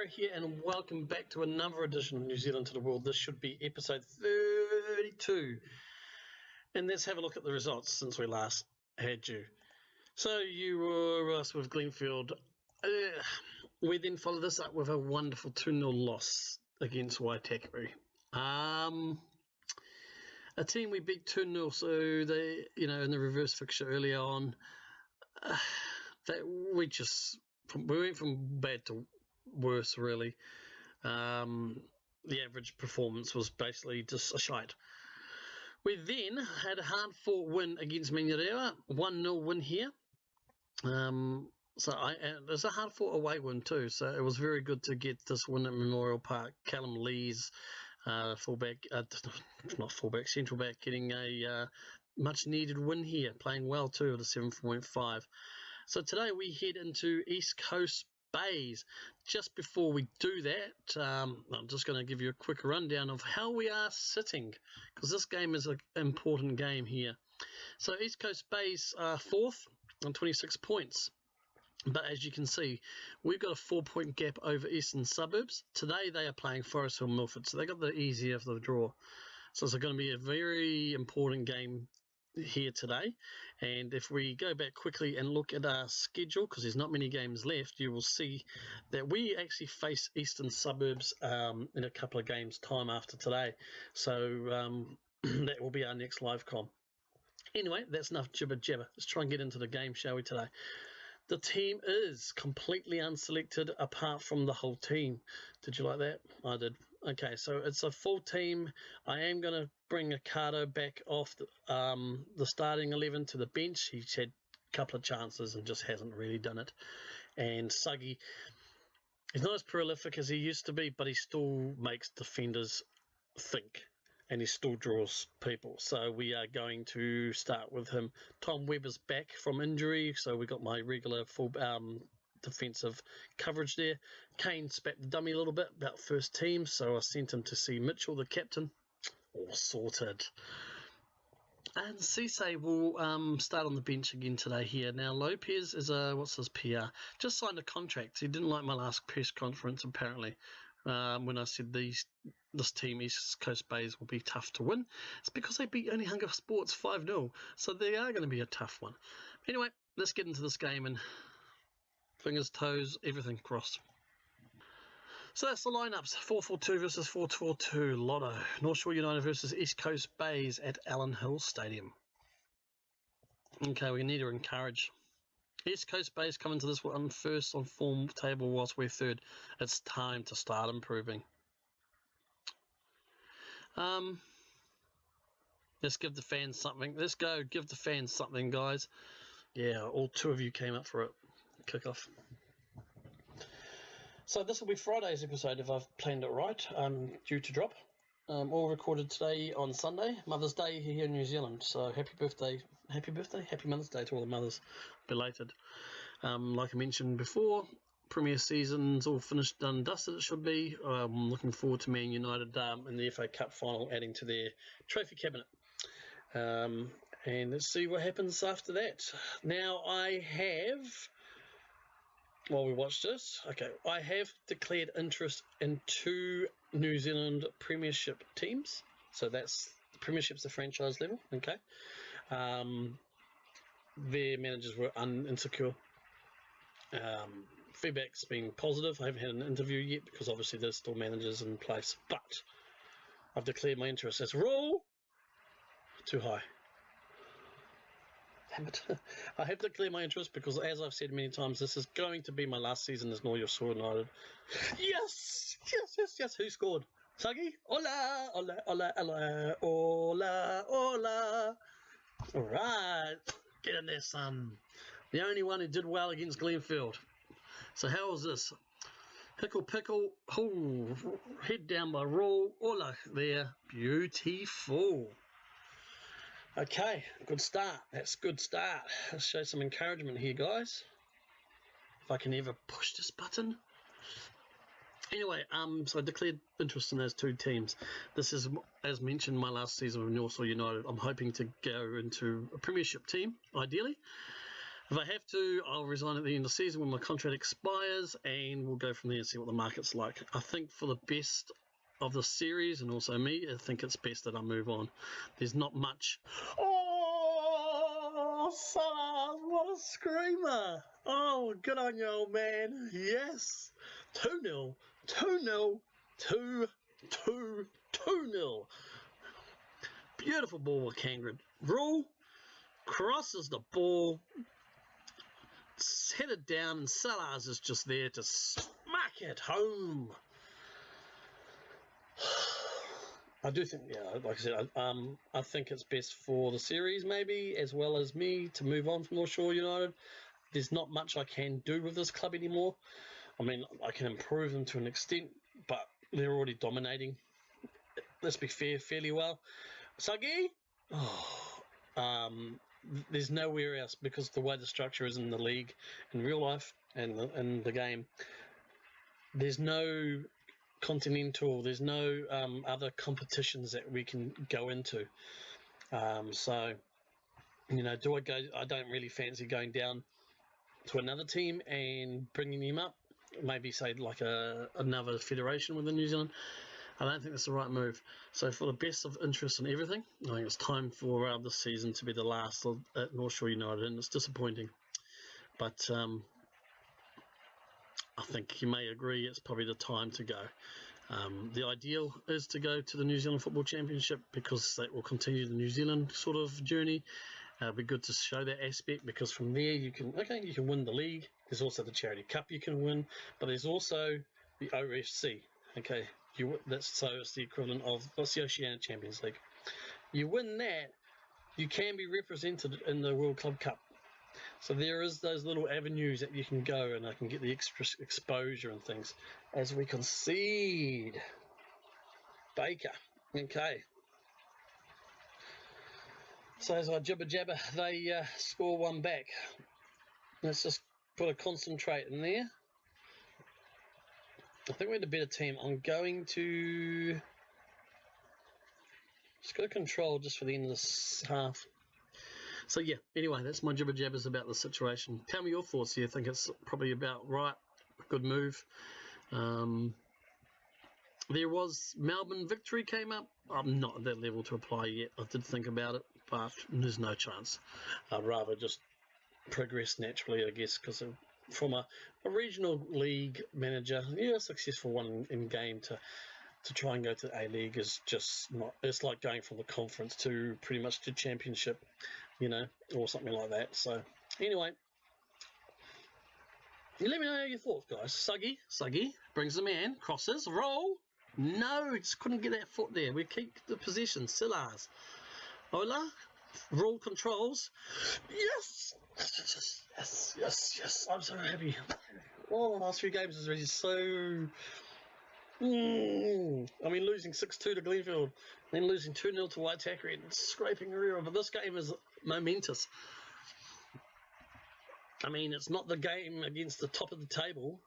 Parkera here, and welcome back to another edition of New Zealand to the World. This should be episode 32. And let's have a look at the results since we last had you. So you were us with Glenfield. We then followed this up with a wonderful 2-0 loss against Waitakere. A team we beat 2-0, so they, in the reverse fixture earlier on, we went from bad to worse, really. The average performance was basically just a shite. We then had a hard-fought win against Megapack, 1-0 win here. There's a hard-fought away win too, so it was very good to get this win at Memorial Park. Callum Lee's central back, getting a much-needed win here, playing well too with a 7.5. So today we head into East Coast Bays. Just before we do that, I'm just going to give you a quick rundown of how we are sitting, because this game is an important game here. So East Coast Bays are 4th on 26 points. But as you can see, we've got a 4-point gap over Eastern Suburbs. Today they are playing Forest Hill Milford, so they got the easier of the draw. So it's going to be a very important game here today. And if we go back quickly and look at our schedule, because there's not many games left, you will see that we actually face Eastern Suburbs in a couple of games time after today. So that will be our next live com. Anyway, that's enough jibber jabber. Let's try and get into the game, shall we, today? The team is completely unselected apart from the whole team. Did you like that? I did. Okay, so it's a full team. I am going to bring Ricardo back off the starting 11 to the bench. He's had a couple of chances and just hasn't really done it. And Suggy, he's not as prolific as he used to be, but he still makes defenders think. And he still draws people. So we are going to start with him. Tom Webb is back from injury, so we got my regular full defensive coverage there. Kane spat the dummy a little bit about first team, so I sent him to see Mitchell, the captain. All sorted. And Cisse will start on the bench again today here. Now, Lopez is what's his PR? Just signed a contract. He didn't like my last press conference, apparently, when I said this team, East Coast Bays, will be tough to win. It's because they beat Only Hunger Sports 5-0, so they are going to be a tough one. Anyway, let's get into this game and fingers, toes, everything crossed. So that's the lineups: 4-4-2 versus 4-4-2. Lotto. North Shore United versus East Coast Bays at Allen Hill Stadium. Okay, we need to encourage. East Coast Bays coming to this one first on form table whilst we're third. It's time to start improving. Let's give the fans something. Let's go give the fans something, guys. Yeah, all 2 of you came up for it. Kickoff. So this will be Friday's episode if I've planned it right. Due to drop. All recorded today on Sunday, Mother's Day here in New Zealand. So happy Mother's Day to all the mothers, belated. Like I mentioned before, Premier season's all finished, done and dusted. It should be. I'm looking forward to Man United in the FA Cup final, adding to their trophy cabinet. And let's see what happens after that. Now I have. While we watch this, okay, I have declared interest in 2 New Zealand Premiership teams. So that's the Premiership's the franchise level, okay. Their managers were insecure. Feedback's been positive. I haven't had an interview yet because obviously there's still managers in place. But I've declared my interest. Let's roll. Too high. Damn it. I have to clear my interest because, as I've said many times, this is going to be my last season as North Shore United. Yes! Who scored? Suggy? Hola! Hola, hola, hola, hola, hola. All right. Get in there, son. The only one who did well against Glenfield. So how was this? Pickle. Oh, head down by roll. Hola there. Beautiful. Okay, good start. That's a good start. Let's show some encouragement here, guys. If I can ever push this button. Anyway, so I declared interest in those 2 teams. This is, as mentioned, my last season with North Shore United. I'm hoping to go into a Premiership team, ideally. If I have to, I'll resign at the end of the season when my contract expires, and we'll go from there and see what the market's like. I think for the best of the series, and also me, I think it's best that I move on. There's not much. Oh, Salah, what a screamer! Oh, good on you, old man. Yes. 2-0. 2-0. 2-2. 2-0. Beautiful ball with Cangred. Rule crosses the ball, headed down, and Salah's is just there to smack it home. I do think, yeah, like I said, I think it's best for the series, maybe, as well as me, to move on from North Shore United. There's not much I can do with this club anymore. I mean, I can improve them to an extent, but they're already dominating, let's be fair, fairly well. Suggy? Oh, there's nowhere else, because the way the structure is in the league, in real life, and in the game, there's no continental, there's no other competitions that we can go into. So, you know, do I go? I don't really fancy going down to another team and bringing them up. Maybe say like another federation within New Zealand. I don't think that's the right move. So for the best of interest in everything, I think it's time for this season to be the last at North Shore United, and it's disappointing. But I think you may agree it's probably the time to go. The ideal is to go to the New Zealand Football Championship, because that will continue the New Zealand sort of journey. It'll be good to show that aspect, because from there you can win the league. There's also the Charity Cup you can win, but there's also the OFC. Okay, so it's the equivalent of, what's the Oceania Champions League? You win that, you can be represented in the World Club Cup. So there is those little avenues that you can go, and I can get the extra exposure and things. As we concede, Baker. Okay. So as I jibber jabber, they score one back. Let's just put a concentrate in there. I think we're the better team. I'm going to just go control just for the end of this half. So yeah, anyway, that's my jibber jabbers about the situation. Tell me your thoughts. Do you think it's probably about right? Good move. There was Melbourne victory came up. I'm not at that level to apply yet. I did think about it, but there's no chance. I'd rather just progress naturally, I guess, because from a regional league manager, yeah, successful one in game to try and go to A-League is just not, it's like going from the conference to pretty much to championship, you know, or something like that. So anyway, let me know your thoughts, guys. Suggy brings the man, crosses, roll. No, just couldn't get that foot there. We keep the possession. Sillars. Ola, roll controls. Yes! Yes. I'm so happy. Oh, the last few games is really so... I mean, losing 6-2 to Glenfield, then losing 2-0 to Waitaki, and scraping a rear. But this game is momentous. I mean, it's not the game against the top of the table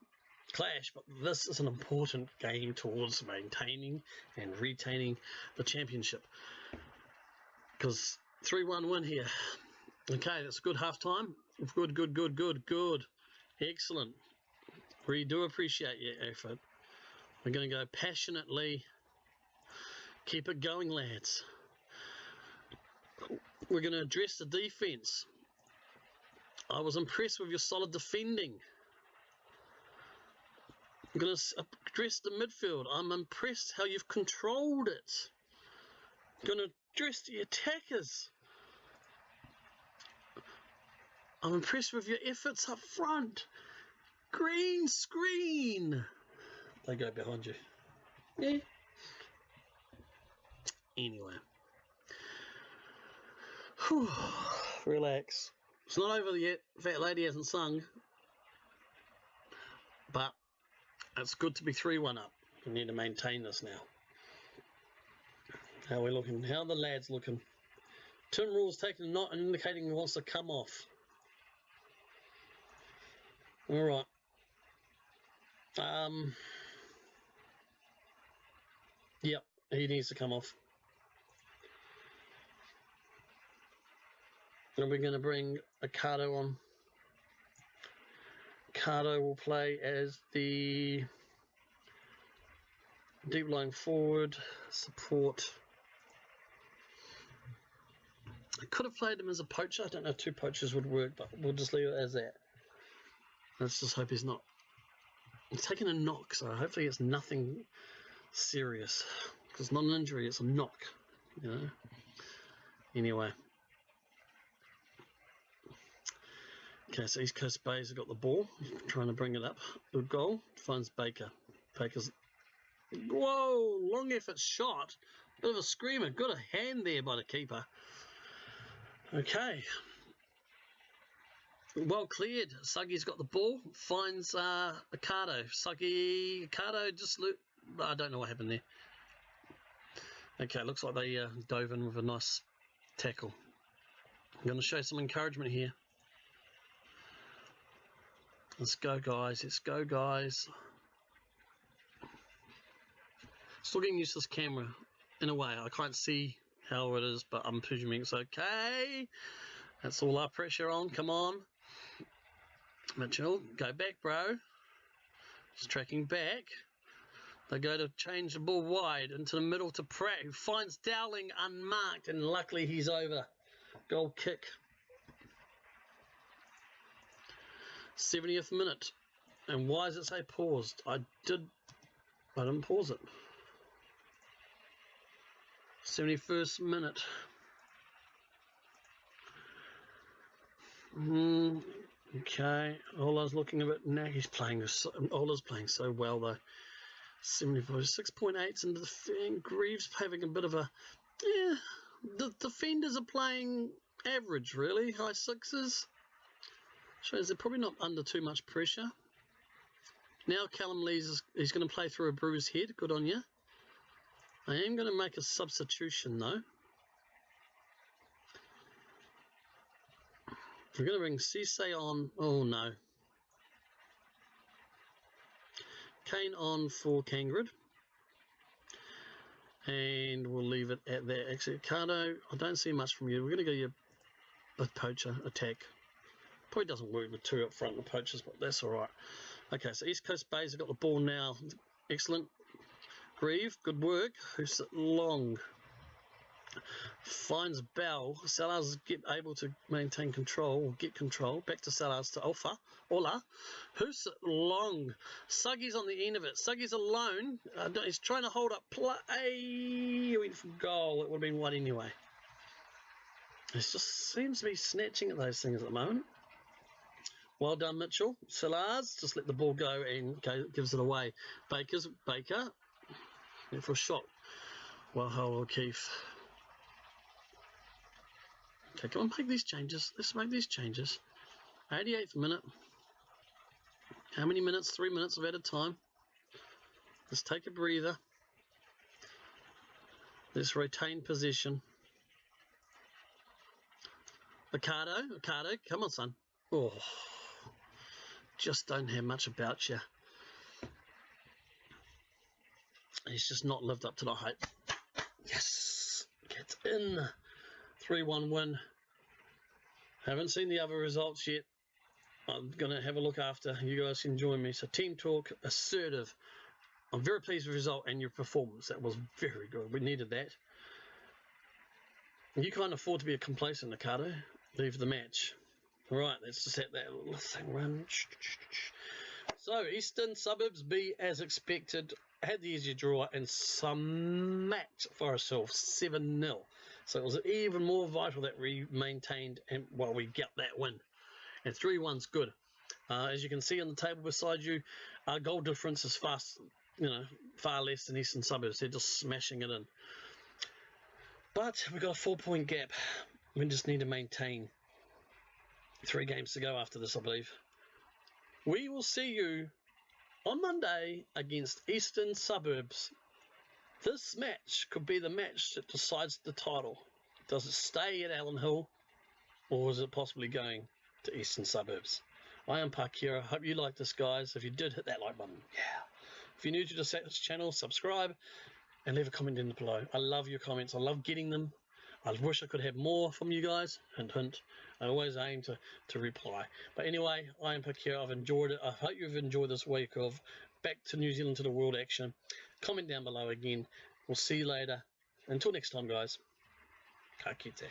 clash, but this is an important game towards maintaining and retaining the championship. Because 3-1 win here. Okay, that's a good half time. Good. Excellent. We do appreciate your effort. We're going to go passionately. Keep it going, lads. We're going to address the defence. I was impressed with your solid defending. I'm going to address the midfield. I'm impressed how you've controlled it. I'm going to address the attackers. I'm impressed with your efforts up front. Green screen. They go behind you. Yeah. Anyway. Whew. Relax. It's not over yet. Fat lady hasn't sung. But it's good to be 3-1 up. We need to maintain this now. How are we looking? How are the lads looking? Tim Rule's taking a knot and indicating he wants to come off. Alright. Yep, he needs to come off. Then we're going to bring Ocado on. Ricardo will play as the deep line forward support. I could have played him as a poacher. I don't know if 2 poachers would work, but we'll just leave it as that. Let's just hope he's not. He's taking a knock, so hopefully it's nothing serious. Because it's not an injury, it's a knock, you know. Anyway. Okay, so East Coast Bays have got the ball, trying to bring it up. Good goal, finds Baker. Baker's, whoa, long effort shot. Bit of a screamer, got a hand there by the keeper. Okay. Well cleared. Suggy's got the ball, finds Ricardo. Ricardo just I don't know what happened there. Okay, looks like they dove in with a nice tackle. I'm going to show some encouragement here. Let's go, guys. Let's go, guys. Still getting used to this camera. In a way, I can't see how it is, but I'm presuming it's okay. That's all our pressure on. Come on. Mitchell, go back, bro. He's tracking back. They go to change the ball wide into the middle to Pratt, who finds Dowling unmarked, and luckily he's over. Goal kick. 70th minute. And why does it say paused? I didn't pause it. 71st minute. Okay. Ola's looking a bit knack. He's playing. Ola's playing so well though. 74, 6.8 into the thing. Greaves having a bit of a, yeah. The defenders are playing average, really. High 6s. Shows they're probably not under too much pressure. Now Callum Lees he's going to play through a bruised head. Good on you. I am going to make a substitution though. We're going to bring Cisse on. Oh no. Kane on for Kangrid. And we'll leave it at that. Actually, Ricardo, I don't see much from you. We're going to go your poacher attack. Probably doesn't work with 2 up front, the poachers, but that's all right. Okay, so East Coast Bays have got the ball now. Excellent. Grieve, good work. Who's long? Finds Bell. Salaz able to maintain control, or get control. Back to Salaz to Ola. Who's long? Suggy's on the end of it. Suggy's alone. He's trying to hold up play. He went for goal. It would have been 1 anyway. It just seems to be snatching at those things at the moment. Well done, Mitchell. Salaz just let the ball go and gives it away. Baker went for a shot. Well, O'Keefe. Okay, come on, make these changes. Let's make these changes. 88th minute. How many minutes? 3 minutes of added time. Let's take a breather. Let's retain possession. Ricardo, come on, son. Oh, just don't have much about you. He's just not lived up to the hype. Yes, get in. 3-1 win. Haven't seen the other results yet. I'm going to have a look after. You guys can join me. So team talk, assertive. I'm very pleased with the result and your performance. That was very good. We needed that. You can't afford to be a complacent, Ricardo. Leave the match. Right, let's just let that little thing run. So, Eastern Suburbs B, as expected, had the easier draw and smacked for ourselves 7-0. So it was even more vital that we maintained and we get that win. And 3-1's good. As you can see on the table beside you, our goal difference is far less than Eastern Suburbs. They're just smashing it in. But we've got a 4-point gap. We just need to maintain. 3 games to go after this, I believe. We will see you on Monday against Eastern Suburbs. This match could be the match that decides the title. Does it stay at Allen Hill, or is it possibly going to Eastern Suburbs? I am Parkera. Hope you like this, guys. If you did, hit that like button. Yeah. If you're new to this channel, subscribe and leave a comment in below. I love your comments. I love getting them. I wish I could have more from you guys. Hint, hint. I always aim to reply. But anyway, I am Parkera. I've enjoyed it. I hope you've enjoyed this week of back to New Zealand to the world action. Comment down below again. We'll see you later. Until next time, guys. Ka kite.